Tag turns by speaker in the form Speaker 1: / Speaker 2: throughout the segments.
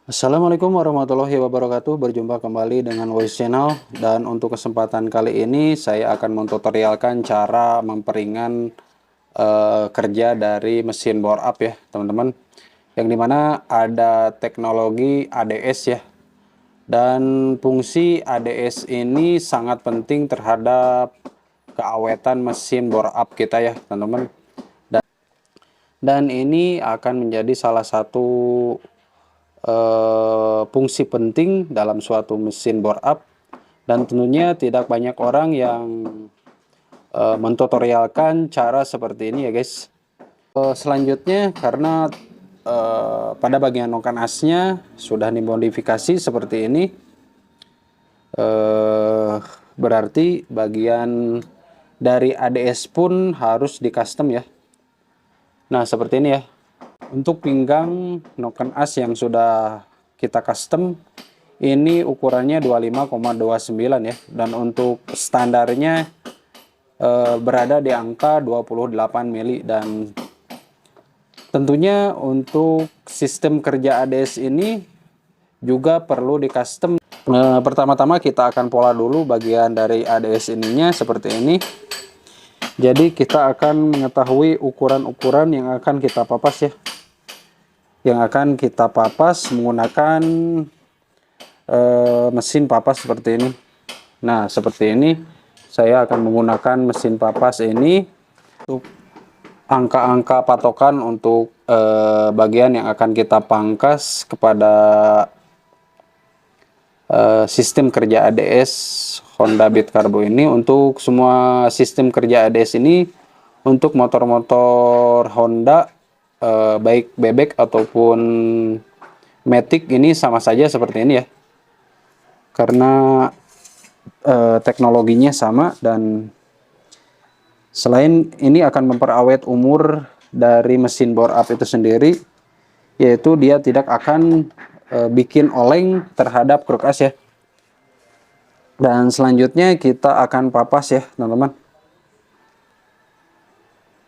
Speaker 1: Assalamualaikum warahmatullahi wabarakatuh. Berjumpa kembali dengan Voice Channel, dan untuk kesempatan kali ini saya akan mentutorialkan cara memperingan kerja dari mesin bore up ya teman-teman, yang dimana ada teknologi ADS ya, dan fungsi ADS ini sangat penting terhadap keawetan mesin bore up kita ya teman-teman, dan ini akan menjadi salah satu fungsi penting dalam suatu mesin bore up, dan tentunya tidak banyak orang yang mentutorialkan cara seperti ini ya guys. Selanjutnya, karena pada bagian noken asnya sudah dimodifikasi seperti ini, berarti bagian dari ADS pun harus di custom ya. Nah seperti ini ya. Untuk pinggang noken as yang sudah kita custom, ini ukurannya 25,29 ya, dan untuk standarnya berada di angka 28 mili. Dan tentunya untuk sistem kerja ADS ini juga perlu di custom. Pertama-tama kita akan pola dulu bagian dari ADS ininya seperti ini. Jadi kita akan mengetahui ukuran-ukuran yang akan kita papas ya, yang akan kita papas menggunakan mesin papas seperti ini. Nah seperti ini saya akan menggunakan mesin papas ini untuk angka-angka patokan untuk bagian yang akan kita pangkas kepada sistem kerja ADS Honda Beat Carbo ini. Untuk semua sistem kerja ADS ini untuk motor-motor Honda, baik bebek ataupun matic, ini sama saja seperti ini ya, karena teknologinya sama. Dan selain ini akan memperawet umur dari mesin bore up itu sendiri, yaitu dia tidak akan bikin oleng terhadap kruk as ya. Dan selanjutnya kita akan papas ya teman-teman.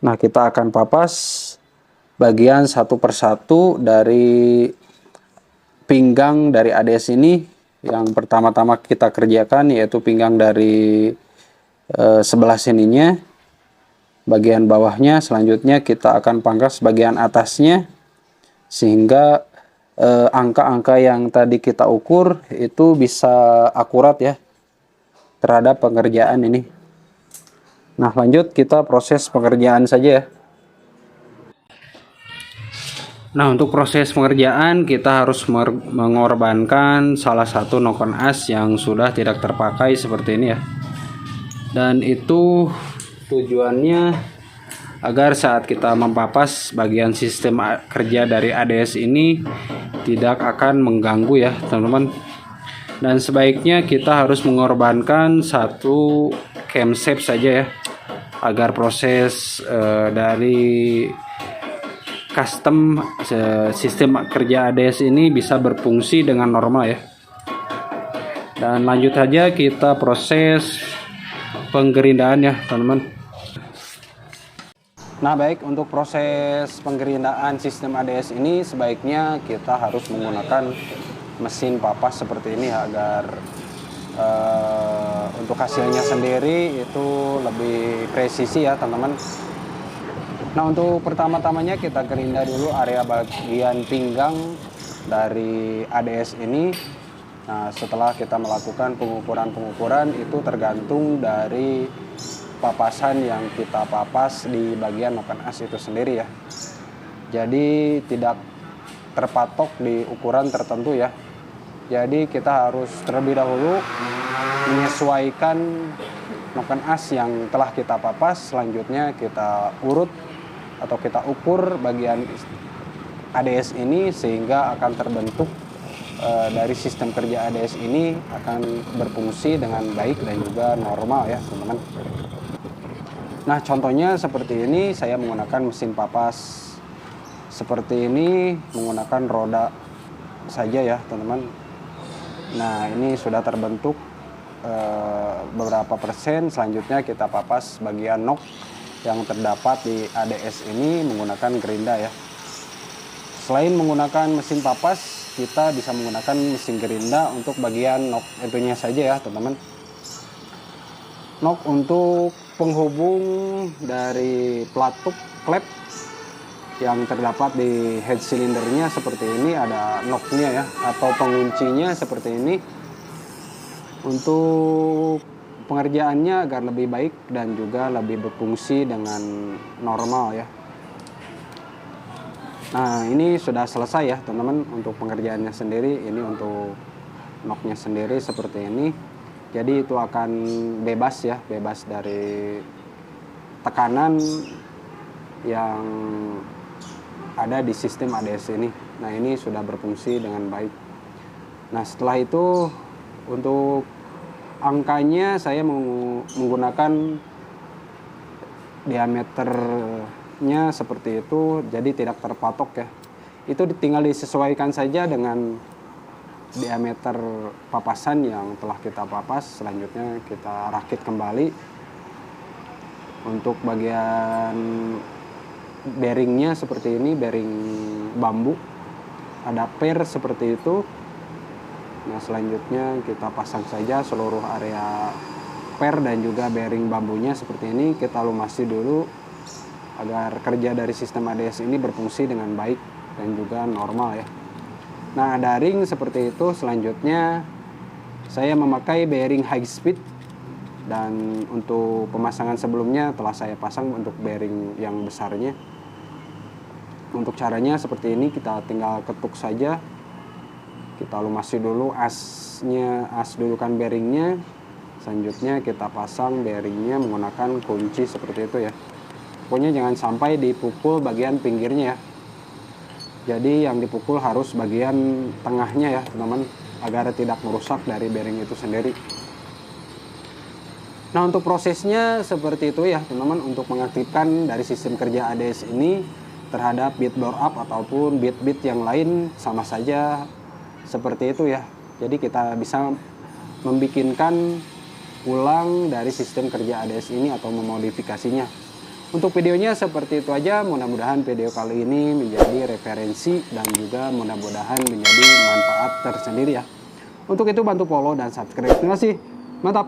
Speaker 1: Nah kita akan papas bagian satu persatu dari pinggang dari ADS ini. Yang pertama-tama kita kerjakan yaitu pinggang dari sebelah sininya, bagian bawahnya. Selanjutnya kita akan pangkas bagian atasnya, sehingga angka-angka yang tadi kita ukur itu bisa akurat ya terhadap pengerjaan ini. Nah lanjut kita proses pengerjaan saja ya. Nah untuk proses pengerjaan kita harus mengorbankan salah satu noken as yang sudah tidak terpakai seperti ini ya. Dan itu tujuannya agar saat kita mempapas bagian sistem kerja dari ADS ini tidak akan mengganggu ya teman-teman. Dan sebaiknya kita harus mengorbankan satu camshaft saja ya, agar proses dari custom sistem kerja ADS ini bisa berfungsi dengan normal ya. Dan lanjut saja kita proses penggerindaan ya teman-teman. Nah baik, untuk proses penggerindaan sistem ADS ini sebaiknya kita harus menggunakan mesin papas seperti ini ya, agar untuk hasilnya sendiri itu lebih presisi ya teman-teman. Nah untuk pertama-tamanya kita gerinda dulu area bagian pinggang dari ADS ini. Nah setelah kita melakukan pengukuran-pengukuran itu tergantung dari papasan yang kita papas di bagian noken as itu sendiri ya. Jadi tidak terpatok di ukuran tertentu ya. Jadi kita harus terlebih dahulu menyesuaikan noken as yang telah kita papas. Selanjutnya kita urut atau kita ukur bagian ADS ini, sehingga akan terbentuk dari sistem kerja ADS ini akan berfungsi dengan baik dan juga normal ya teman-teman. Nah contohnya seperti ini, saya menggunakan mesin papas seperti ini, menggunakan roda saja ya teman-teman. Nah ini sudah terbentuk beberapa persen. Selanjutnya kita papas bagian nok yang terdapat di ADS ini menggunakan gerinda ya. Selain menggunakan mesin papas, kita bisa menggunakan mesin gerinda untuk bagian nok itunya saja ya teman-teman. Nok untuk penghubung dari pelatuk klep yang terdapat di head silindernya seperti ini, ada noknya ya, atau penguncinya seperti ini untuk pengerjaannya agar lebih baik dan juga lebih berfungsi dengan normal ya. Nah, ini sudah selesai ya teman-teman untuk pengerjaannya sendiri. Ini untuk noknya sendiri seperti ini. Jadi itu akan bebas ya, bebas dari tekanan yang ada di sistem ADS ini. Nah, ini sudah berfungsi dengan baik. Nah, setelah itu untuk angkanya saya menggunakan diameternya seperti itu, jadi tidak terpatok ya. Itu tinggal disesuaikan saja dengan diameter papasan yang telah kita papas. Selanjutnya kita rakit kembali. Untuk bagian bearingnya seperti ini, bearing bambu, ada per seperti itu. Nah, selanjutnya kita pasang saja seluruh area per dan juga bearing bambunya seperti ini. Kita lumasi dulu agar kerja dari sistem ADS ini berfungsi dengan baik dan juga normal ya. Nah, ada ring seperti itu. Selanjutnya saya memakai bearing high speed, dan untuk pemasangan sebelumnya telah saya pasang untuk bearing yang besarnya. Untuk caranya seperti ini, kita tinggal ketuk saja. Kita lumasi dulu asnya, as dudukan bearingnya. Selanjutnya kita pasang bearingnya menggunakan kunci seperti itu ya. Pokoknya jangan sampai dipukul bagian pinggirnya ya. Jadi yang dipukul harus bagian tengahnya ya teman-teman, agar tidak merusak dari bearing itu sendiri. Nah, untuk prosesnya seperti itu ya teman-teman, untuk mengaktifkan dari sistem kerja ADS ini terhadap bit blow up ataupun bit-bit yang lain sama saja seperti itu ya. Jadi kita bisa membikinkan ulang dari sistem kerja ADS ini atau memodifikasinya. Untuk videonya seperti itu aja. Mudah-mudahan video kali ini menjadi referensi dan juga mudah-mudahan menjadi manfaat tersendiri ya. Untuk itu bantu follow dan subscribe. Terima kasih. Mantap.